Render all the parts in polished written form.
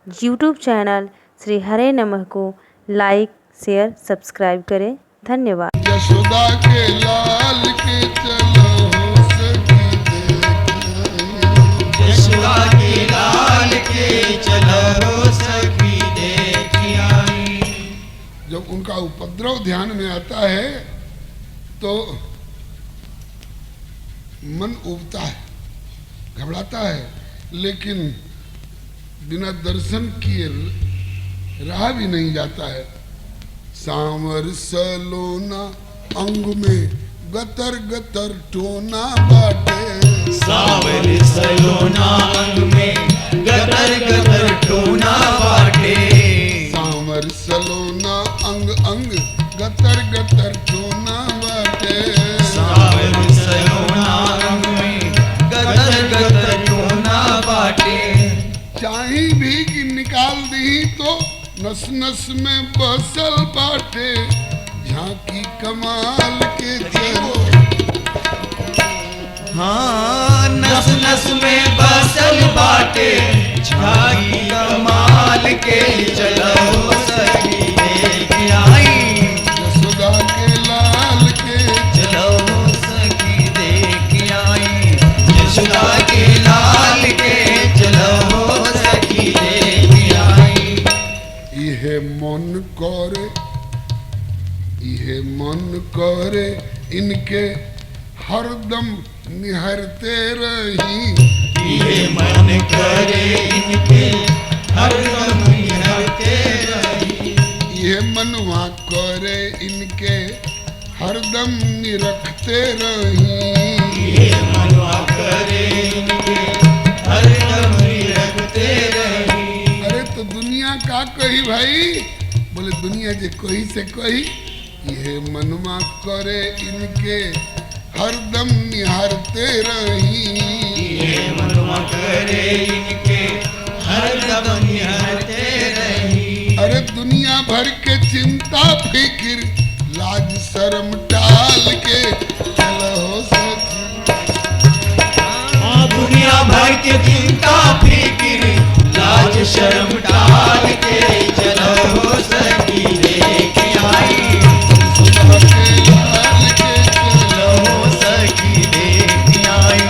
YouTube channel Shri हरे नमः को like, share, subscribe करें। धन्यवाद। यशोदा के लाल के चलो सखी देख, यशोदा के लाल के चलो सखी देख आई। जब उनका उपद्रव ध्यान में आता है तो मन उबता है, घबराता है, लेकिन बिना दर्शन किए रहा भी नहीं जाता है। सांवर सलोना अंग में गतर गतर टोना बाटे, सांवर सलोना अंग में गतर गतर टोना बाटे, सांवर सलोना अंग अंग गतर गतर टोना बाटे, सांवर सलोना अंग में गतर गतर टोना बाटे। चाही भी कि निकाल दी तो नस नस में बसल बाटे, झांकी कमाल के चलो। हाँ, नस नस में बसल बाटे, झांकी कमाल के चलो सखी देख आई। यशोदा के लाल के चलो सखी देख आई, यशोदा के लाल के चलो सखी देख आई। इहे मन करे इनके हरदम निहरते रही, ये मन करे इनके हरदम निहरते रही, ये मनवा करे इनके हरदम निरखते रही। ये मनवा करे इनके हरदम निरखते रही। अरे तो दुनिया का कही भाई, बोले दुनिया जे कही से कही, ये मनवा करे इनके हरदम निहारते रही। ये मनवा करे इनके हरदम निहरते रही। अरे दुनिया भर के चिंता फिक्र लाज शर्म टाल के चलो सखी। दुनिया भर के चिंता फिक्र लाज शर्म टाल के चलो सखी देख आई। यशोदा के लाल के चलो सखी देख आई,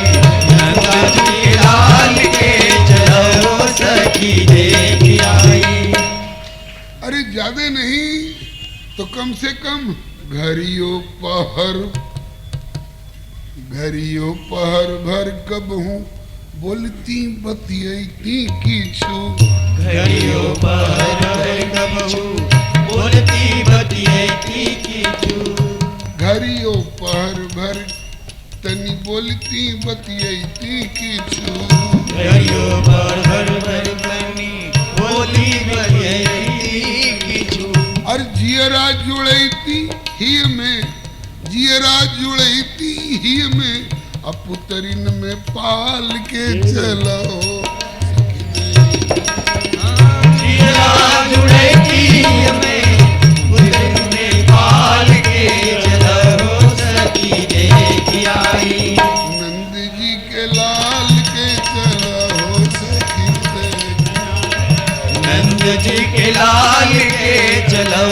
नंद के लाल के चलो सखी देख आई। अरे ज्यादा नहीं तो कम से कम घरियो पहर भर कब हूँ बोलती बतियती कीछू। घड़ियों पर कबहू बोलती बतियती कीचू। घरियो पहर भर तनी बोलती बतियती कीछू। घड़ियों पर भर कनी बोली बतियती कीचू। और जियरा जुड़ैती ही में, जियरा जुड़ैती ही में, अपुतरिन में पाल के चलो। जिया जुड़े की में उधर में पाल के चलो सखी देख आई। नंद जी के लाल के चलो सखी देख। नंद जी के लाल के चलो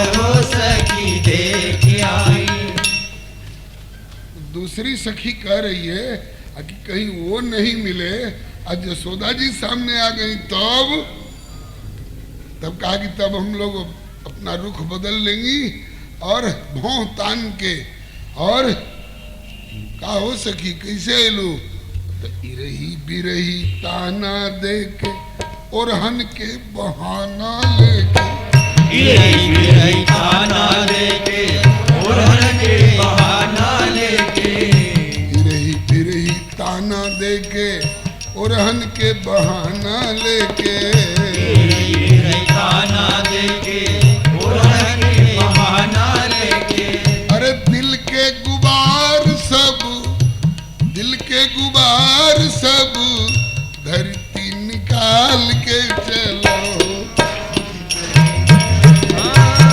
सखी देख आई। दूसरी सखी कह रही है कि कहीं वो नहीं मिले। आज यशोदा जी सामने आ गई तब कहा कि तब हम लोग अपना रुख बदल लेंगी और भौं तान के। और का हो सखी कैसे एलू तो इरही बिरही ताना दे के और हन के बहाना लेके। इरही ताना लेके ओढ़न के बहाना लेके। इरही बिरही ताना दे के और हन के बहाना लेके। इरही ताना देके ओढ़न के बहाना लेके। अरे दिल के गुबार सब धरती निकाल के चलो।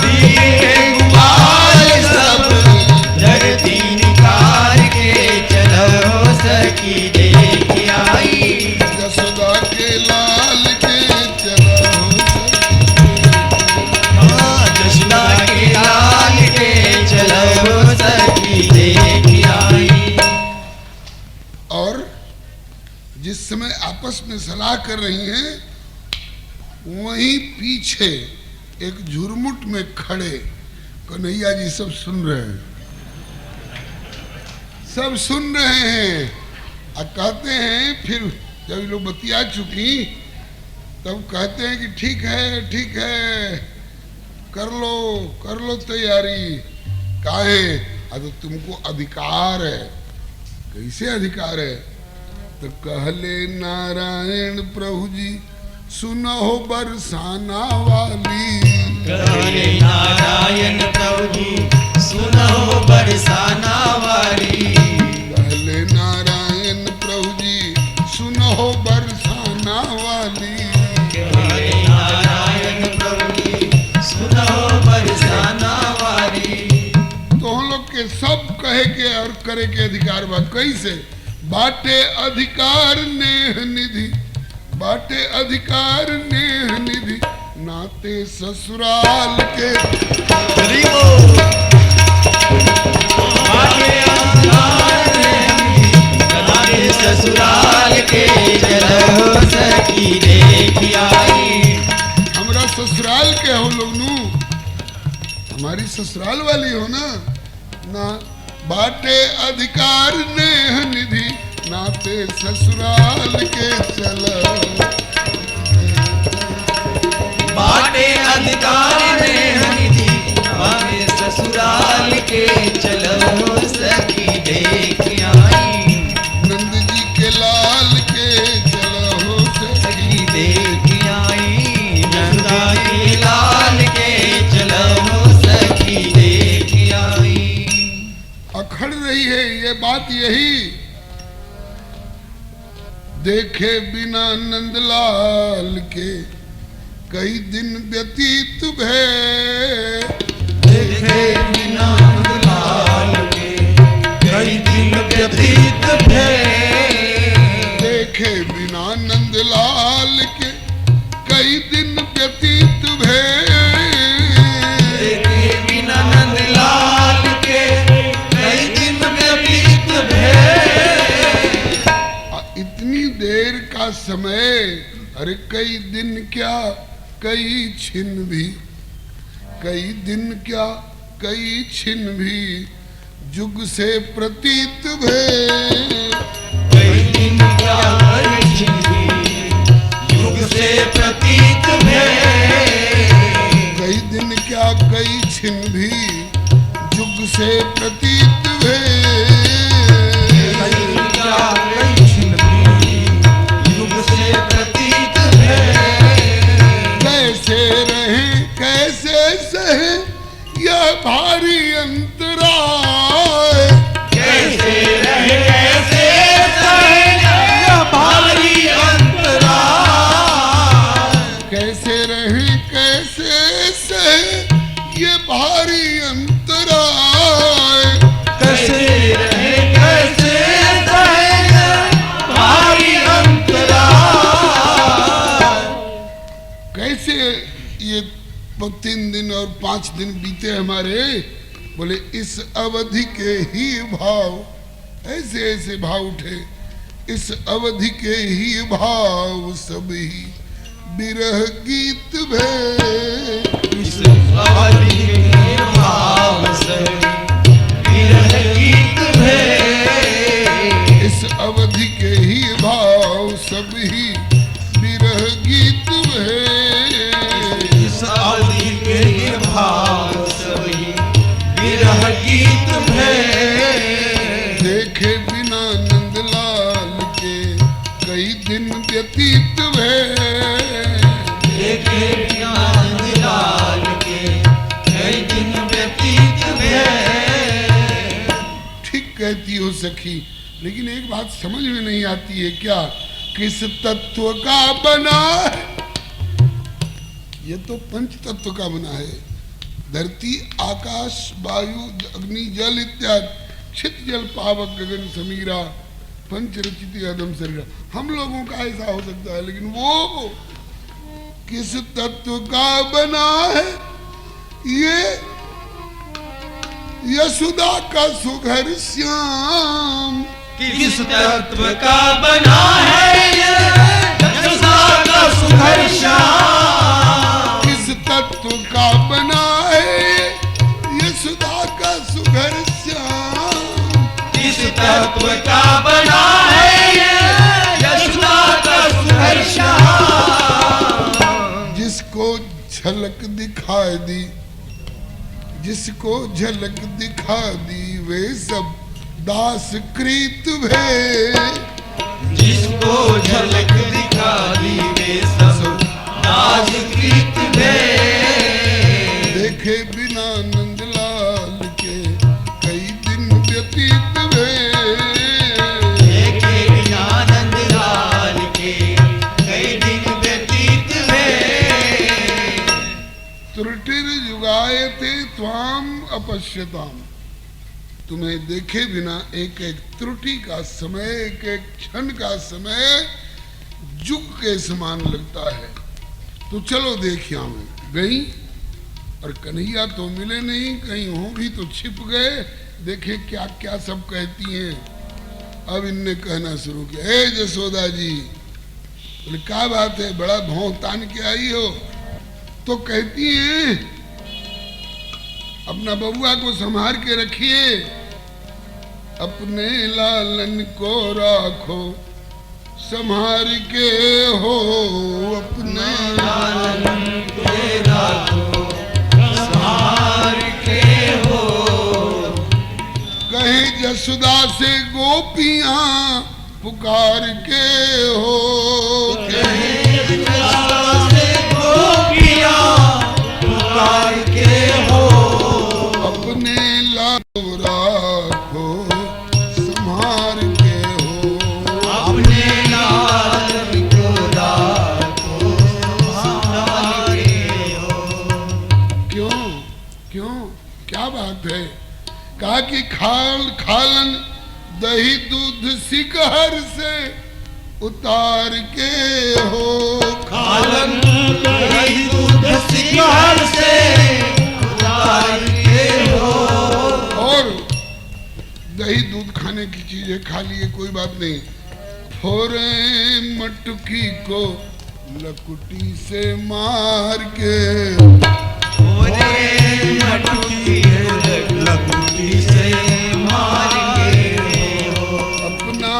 दिल के गुबार सब धरती निकाल के चलो सखी देख आई। यशोदा के लाल के जिस समय आपस में सलाह कर रही हैं, वहीं पीछे एक झुरमुट में खड़े कन्हैया जी सब सुन रहे हैं, सब सुन रहे हैं। और कहते हैं, फिर जब ये लोग बतिया चुकी तब कहते हैं कि ठीक है, कर लो तैयारी। काहे? तो तुमको अधिकार है। कैसे अधिकार है? तो कहले नारायण प्रभु जी सुनो बरसाना वाली। कहले नारायण प्रभु जी सुनो बरसाना वाली। कहले नारायण प्रभु जी सुनो बरसाना वाली। कहले नारायण प्रभु जी सुनो बरसाना वाली। तो हम लोग के सब कहे के और करे के अधिकार बा। कैसे? बाटे अधिकार नेह निधि, बाटे अधिकार नेह निधि, नाते ससुराल के। बाटे अधिकार नेह निधि, नाते ससुराल के। चलो सखी देख आई। हमरा ससुराल के हो लोग नू, हमारी ससुराल वाली हो ना। बाटे अधिकार नेह निधि, नाते ससुराल के। चलो बाटे अधिकार नेह निधि, नाते ससुराल के। चलो सखी देख आई। नंद जी के लाल के। चलो सखी देख आई। नंदा के लाल के। चलो सखी देख आई। अखड़ रही है ये बात यही, देखे बिना नंदलाल के कई दिन व्यतीत भय। देखे बिना नंदलाल के कई दिन व्यतीत भय। देखे बिना नंदलाल के कई दिन व्यतीत भय। देखे बिना नंदलाल के कई दिन व्यतीत भय। इतनी देर का समय, अरे कई दिन क्या कई छिन भी, कई दिन क्या कई छिन भी, जुग से प्रतीत भय। कई दिन क्या कई छिन भी, युग से प्रतीत भय। कई दिन क्या कई छिन भी, जुग से प्रतीत भय। कई दिन क्या कई छिन भी, युग से प्रतीत भय। कैसे रहे कैसे सहे यह भारी अंतराय। कैसे रहे कैसे सहे यह भारी अंतराय। कैसे रहे कैसे सहे ये भारी अंतराय। कैसे रहे कैसे सहे यह भारी अंतराय। कैसे ये 3 दिन और 5 दिन बीते हमारे। बोले इस अवधि के ही भाव, ऐसे ऐसे भाव उठे। इस अवधि के ही भाव सब ही बिरह गीत भय। इस अवधि के भाव सभी विरह गीत भय। इस अवधि के ही भाव सब ही बिरह गीत भय। इस अवधि के भाव सभी विरह गीत भय। देखे बिना नंदलाल के कई दिन व्यतीत भय। देखे बिना नंदलाल के कई दिन व्यतीत भय। ठीक कहती हो सखी, लेकिन एक बात समझ में नहीं आती है क्या? किस तत्व का बना है? ये तो पंच तत्व का बना है। धरती आकाश वायु अग्नि जल इत्यादि, क्षित जल पावक गगन समीरा, पंच रचित अदम शरीर। हम लोगों का ऐसा हो सकता है, लेकिन वो किस तत्व का बना है? ये यशोदा का सुघर श्याम किस तत्व का बना है ये यशोदा का सुघर श्याम। किस तत्व का बना है यशोदा का सुघर श्याम। किस तत्व का बना है ये यशोदा का सुघर श्याम। जिसको झलक दिखा दी, जिसको झलक दिखा दी वे सब दास कृत भे। जिसको झलक दिखा दी वे सब दास कृत भे। देखे बिना नंदलाल के कई दिन व्यतीत भे। देखे बिना नंदलाल के कई दिन व्यतीत भे। त्रुटिर्युगायते त्वाम अपश्यताम। तुम्हें देखे बिना एक एक त्रुटि का समय, एक एक क्षण का समय जुग के समान लगता है। तो चलो देखिया में गई और कन्हैया तो मिले नहीं, कहीं हो भी तो छिप गए। देखे क्या क्या सब कहती हैं। अब इनने कहना शुरू किया, ए जसोदा जी, बोले क्या बात है, बड़ा भौं तान के आई हो। तो कहती हैं अपना बबुआ को संभाल के रखिए, अपने लालन को राखो संभाल के हो। अपने लालन को राखो संभाल के हो। कहे जसोदा से गोपियां पुकार के हो। कहे जसोदा से गोपियां पुकार के हो। अपने लाल राखो संभाल के हो। अपने लाल को राखो संभाल के हो। क्यों क्यों क्या बात है। कहा कि खालन दही दूध सिकहर से उतार के हो। खालन दही दूध सिकहर से उतार के हो। और दही दूध खाने की चीजें खा लिए कोई बात नहीं। फोरे मटकी को लकुटी से मार के। ओरे मटकी लकुटी से मार के हो। अपना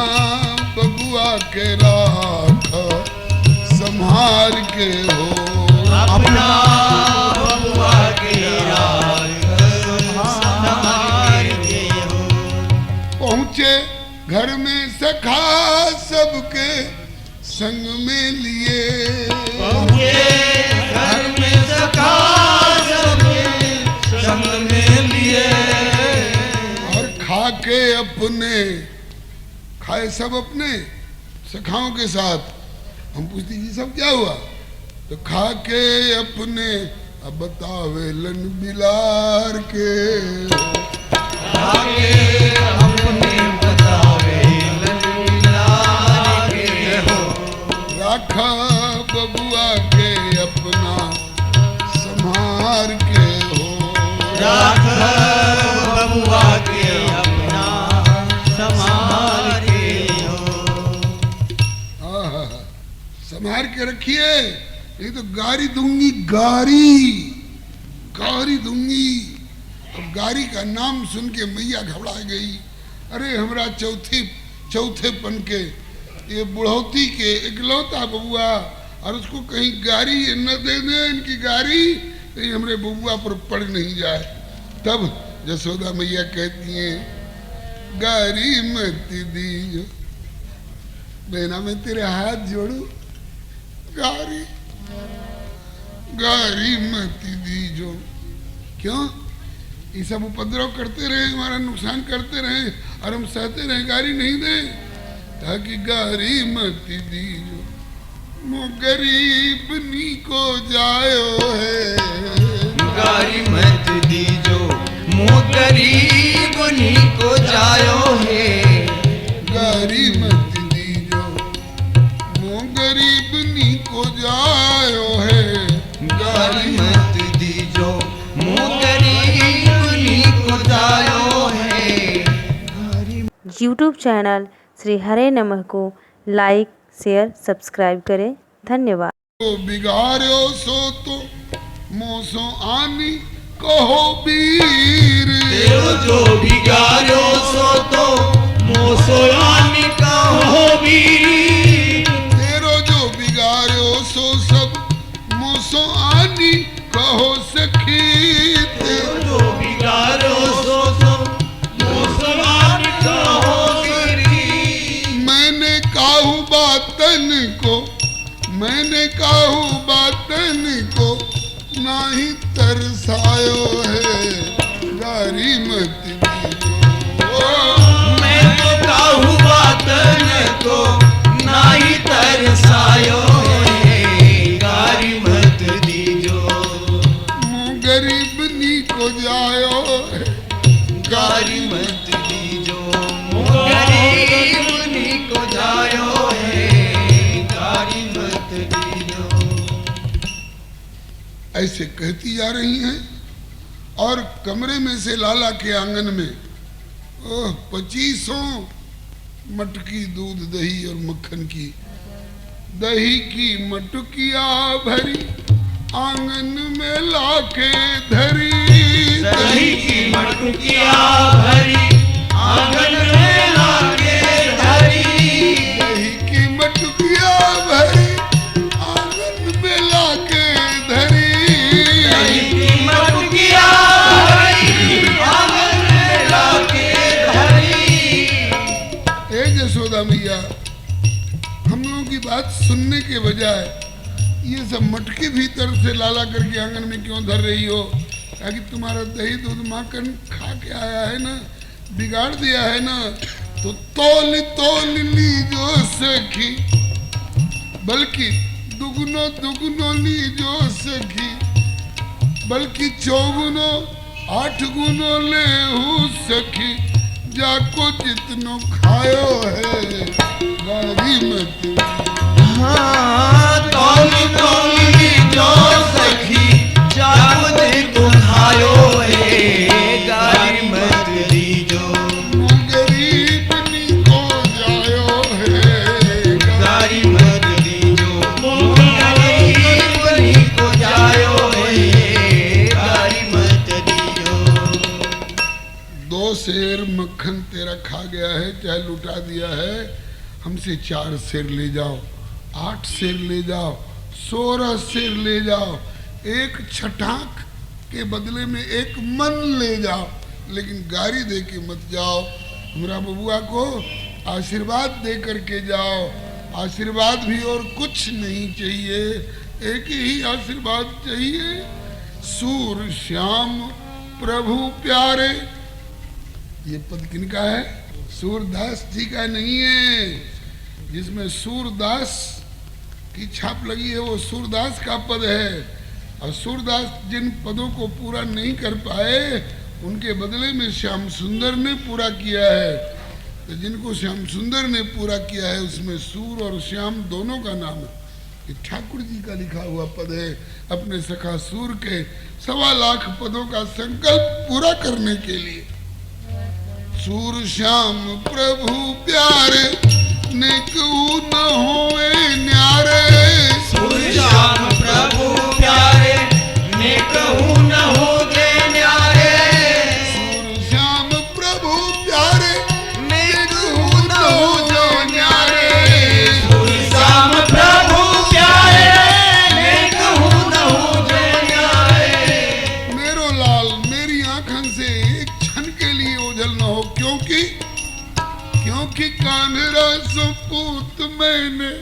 बबुआ के राख संभाल के हो। अपना बबुआ के राख संभाल के हो। पहुंचे घर में सखा सबके संग में लिए। पहुंचे घर में सखा सबके संग में लिए। और खा के अपने खाए सब अपने सखाओं के साथ। हम पूछते जी सब क्या हुआ, तो खा के अपने अब बतावे लन बिलार के। आगे अपने बतावे ललार के हो। राखा बबुआ के अपना संभार के हो। राख बबुआ के अपना संभाल के हो। आहा, संभार के रखिए, ये तो गारी दूंगी, गारी गारी दूंगी। अब गारी का नाम सुन के मैया घबरा गई। अरे हमरा चौथे पन के ये बुढ़ौती के इकलौता बबुआ, और उसको कहीं गारी न दे दे, इनकी गारी कहीं हमरे बबुआ पर पड़ नहीं जाए। तब जसोदा मैया कहती हैं, गारी मत दीजो बहना, मैं तेरे हाथ जोड़ू, गारी गारी मत दीजो। क्यों ये सब उपद्रव करते रहे, हमारा नुकसान करते रहे और हम सहते रहे, गारी नहीं दे, ताकि गारी मत दीजो मो गरीब नी को जायो है। गारी मत दीजो मो गरीब नी को जायो है। गारी मत दीजो मो गरीब नी को जायो है। गारी मत दीजो मो गरीब नी को जायो है। यूट्यूब चैनल श्री हरे नमः को लाइक शेयर सब्सक्राइब करें। धन्यवाद। तो बिगाड़ो सो तो मोसो आनी कहो वीर, तेरो जो बिगाड़ो सो तो मोसोयानी कहो वीर, तेरो जो बिगाड़ो सो सब मोसो आनी कहो सखी, तेरो जो बिगाड़ो सो सब मोसोयानी कहो वीर। मैंने काहू बातन को, मैंने काहू बातन को नाही तरसायो है, गारी मत दीजो। मैं तो काहू बातन को नाही तरसायो है, गारी मत दीजो। मुँह गरीब नी को जायो है, गारी मत दीजो। गरीब नी को जायो है, गारी मत दीजो। ऐसे कहती जा रही हैं। और कमरे में से लाला के आंगन में 25 मटकी दूध दही और मक्खन की, दही की मटकिया भरी आंगन में लाके धरी, दही की मटकिया भरी आंगन में लाके धरी, दही की मटकिया भरी आंगन में लाके धरी, दही की मटकिया भरी आंगन में लाके धरी। ए यशोदा मैया, हम लोगों की बात सुनने के बजाय ये सब मटके भीतर से लाला करके आंगन में क्यों धर रही हो? ताकि तुम्हारा दही दूध माखन खा के आया है ना, बिगाड़ दिया है ना, तो तोल तोल ली जो सखी, बल्कि दुगुनो दुगुनो ली जो सखी, बल्कि 4 गुनो 8 गुनो ले सखी, जाको जितनो खायो है, गारी मत। हाँ, तौली तौली जो सखी, जाको जितनो खायो है, गारी मत दीजो। गरीब नी को जायो है, गारी मत दीजो। गरीब नी को जायो है, गारी मत दीजो। 2 सेर मक्खन तेरा खा गया है, चाहे लुटा दिया है, हमसे 4 सेर ले जाओ, 8 सेर ले जाओ, 16 सेर ले जाओ, 1 छटाक के बदले में 1 मन ले जाओ, लेकिन गारी दे के मत जाओ। हमरा बबुआ को आशीर्वाद दे करके जाओ। आशीर्वाद भी और कुछ नहीं चाहिए, एक ही आशीर्वाद चाहिए, सूर श्याम प्रभु प्यारे। ये पद किनका है? सूरदास जी का नहीं है। जिसमें सूरदास की छाप लगी है वो सूरदास का पद है। और सूरदास जिन पदों को पूरा नहीं कर पाए उनके बदले में श्याम सुंदर ने पूरा किया है। तो जिनको श्याम सुंदर ने पूरा किया है उसमें सूर और श्याम दोनों का नाम है। ये ठाकुर जी का लिखा हुआ पद है। अपने सखा सूर के 1.25 लाख पदों का संकल्प पूरा करने के लिए सूर श्याम प्रभु प्यारे नेकऊ न होए न्यारे। सूर श्याम प्रभु प्यारे नेकऊ न होगे न्यारे। सूर श्याम प्रभु प्यारे नेकऊ न होगे न्यारे। सूर श्याम प्रभु प्यारे नेकऊ न होगे न्यारे। मेरो लाल मेरी आंखन से एक क्षण के लिए ओझल न हो, क्योंकि कान्हरा सुपूत मैंने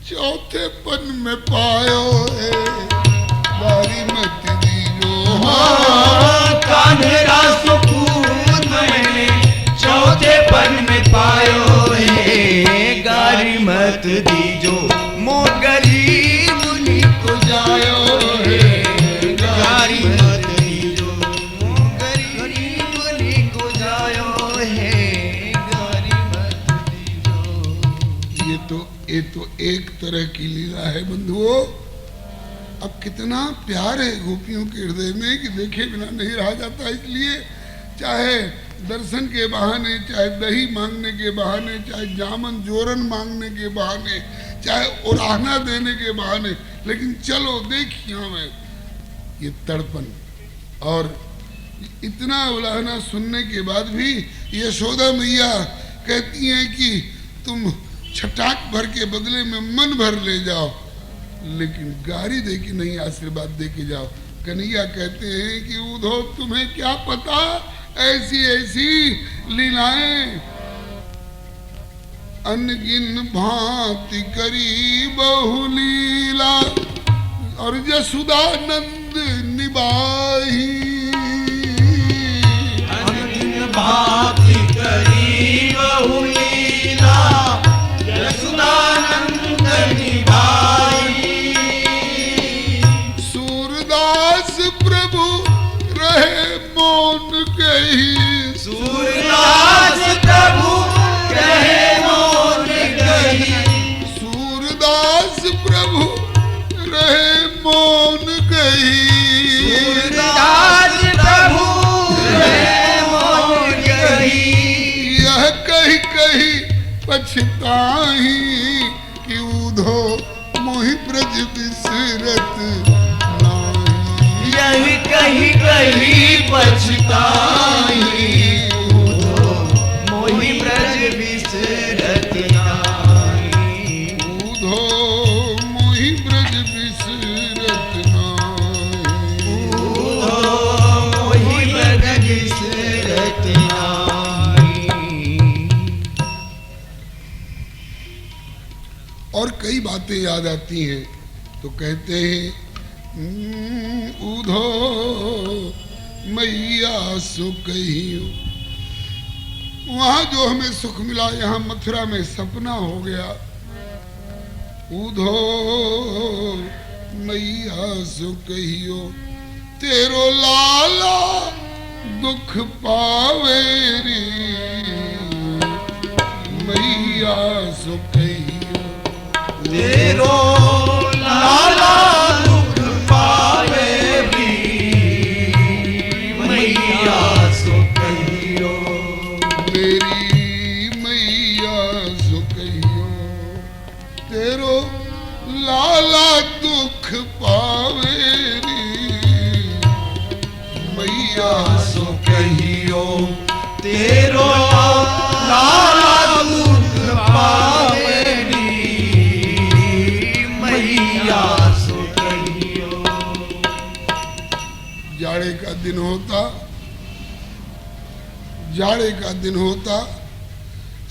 चौथे पन में पायो है। गारी मत दीजो। कान्हरा सुपूत मैंने चौथे पन में पायो है। गारी मत दीजो मो गरीब मुनि को जायो है। गारी मत दीजो मो गरीब मुनि को जायो है। गारी मत दीजो। ये तो एक तरह की लीला है बंधुओं। अब कितना प्यार है गोपियों के हृदय में कि देखे बिना नहीं रहा जाता। इसलिए चाहे दर्शन के बहाने, चाहे दही मांगने के बहाने, चाहे जामन जोरन मांगने के बहाने, चाहे उड़ाना देने के बहाने, लेकिन चलो देखिए हमें ये तड़पन। और इतना उलाहना सुनने के बाद भी यशोदा मैया कहती हैं कि तुम छटाक भर के बदले में मन भर ले जाओ, लेकिन गारी दे के नहीं आशीर्वाद दे के जाओ। कन्हैया कहते हैं कि उधो तुम्हें क्या पता ऐसी ऐसी लीलाएं, अनगिन भांति करी बहुलीला, और यशोदानंद निभाई। अनगिन भांति करी बहुलीला, यशोदानंद निभाई। सूरदास प्रभु रहे मौन कही, सूरदास प्रभु रहे मौन कही, सूरदास प्रभु रहे मौन कही, सूरदास प्रभु रहे मौन कही। यह कही कही पछताही कि उधो मोहि ब्रज बिसरत नाही। यही कही कही पछताई, मोहि ब्रज बिसरत नाही। उधो मोहि ब्रज बिसरत नाही। मोहि ब्रज बिसरत नाही। और कई बातें याद आती हैं तो कहते हैं उधो मैया सो कहियो। वहां जो हमें सुख मिला यहाँ मथुरा में सपना हो गया। उधो मैया सो कहियो तेरो लाला दुख पावे रे। मैया सो कहियो तेरो लाला दुख पावे भी, मैया सो कहियो। मेरी मैया सो कहियो तेरो लाला दुख पावे रे। मैया सो कहियो तेरो लाला दुख पावे नी, मैया सो कहियो। जाड़े का दिन होता, जाड़े का दिन होता,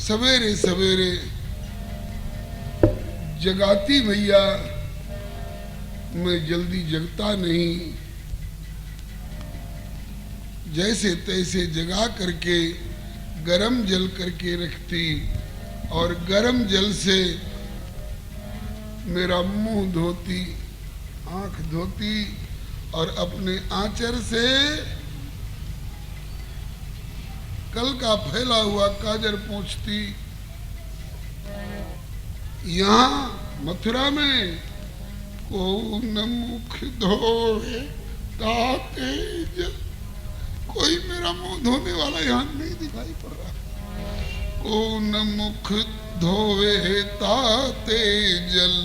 सवेरे सवेरे जगाती मैया, मैं जल्दी जगता नहीं, जैसे तैसे जगा करके गरम जल करके रखती और गरम जल से मेरा मुंह धोती, आंख धोती और अपने आंचर से कल का फैला हुआ काजर पोंछती। यहाँ मथुरा में को न मुख धोए ताते जल, कोई मेरा मुंह धोने वाला यहाँ नहीं दिखाई पड़ रहा। को न मुख धोवे ताते जल,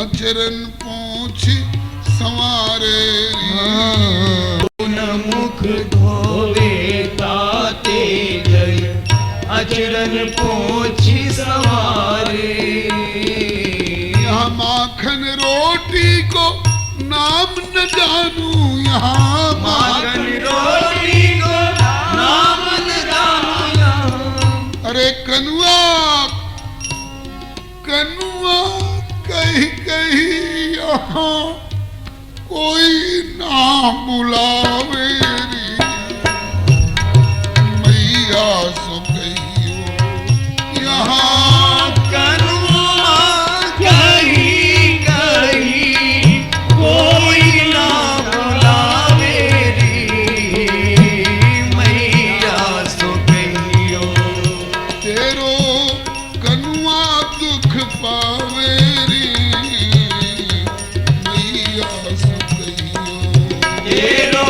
अचरन पोंछ संवारे। न मुख धोवे ताते जल, अचरन पोंछ संवारे। यहाँ माखन रोटी को नाम न जानू, यहाँ माखन रोटी को नाम न जानू। अरे कनुआ कनुआ कहीं कहीं यहाँ कोई ना बुलावे रे। मैया सो कहियो यहाँ कनुआ कहीं कहीं कोई ना बुलावे रे। मैया सो कहियो तेरो कनुआ दुख पावे रे। मैया सो कहियो तेरो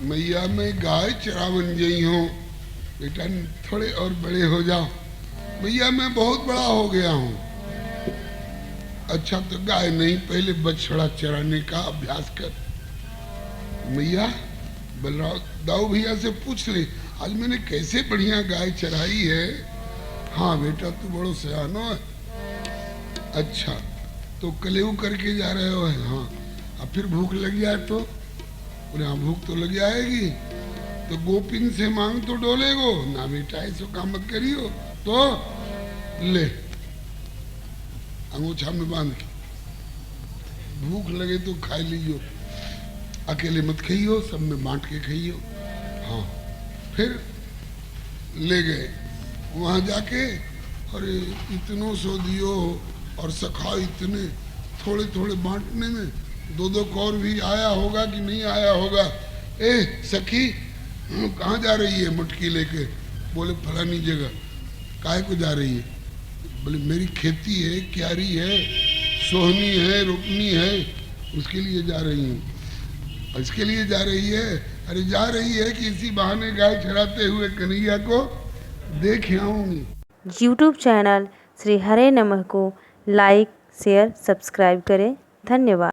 मैया मैं गाय चरावन गई हूँ, बेटा थोड़े और बड़े हो जाओ। मैया मैं बहुत बड़ा हो गया हूँ। अच्छा तो गाय नहीं, पहले बछड़ा चराने का अभ्यास कर। मैया बलराम दाऊ भैया से पूछ ले, आज मैंने कैसे बढ़िया गाय चराई है। हाँ बेटा तू बड़ो सयानो है। अच्छा तो कलेऊ करके जा रहे हो? हाँ। अब फिर भूख लग जाए तो? बोले हाँ भूख तो लग जाएगी, तो गोपिन से मांग तो डोलेगो ना बेटा, ऐसा काम मत करियो। तो ले अंगूछा में बांध के, भूख लगे तो खा लीजियो, अकेले मत खाइयो, सब में बांट के खाइयो। हाँ फिर ले गए वहां जाके, अरे इतनों सो दियो और सखा इतने, थोड़े थोड़े बांटने में दो दो कौर भी आया होगा कि नहीं आया होगा। ए सखी कहाँ जा रही है मटकी लेके? बोले फलानी जगह। काहे को जा रही है? बोले मेरी खेती है, क्यारी है, सोहनी है, रोपनी है, उसके लिए जा रही हूँ। इसके लिए जा रही है? अरे जा रही है कि इसी बहाने गाय चराते हुए कन्हैया को देख आऊंगी। यूट्यूब चैनल श्री हरे नमः को लाइक शेयर सब्सक्राइब करें। धन्यवाद।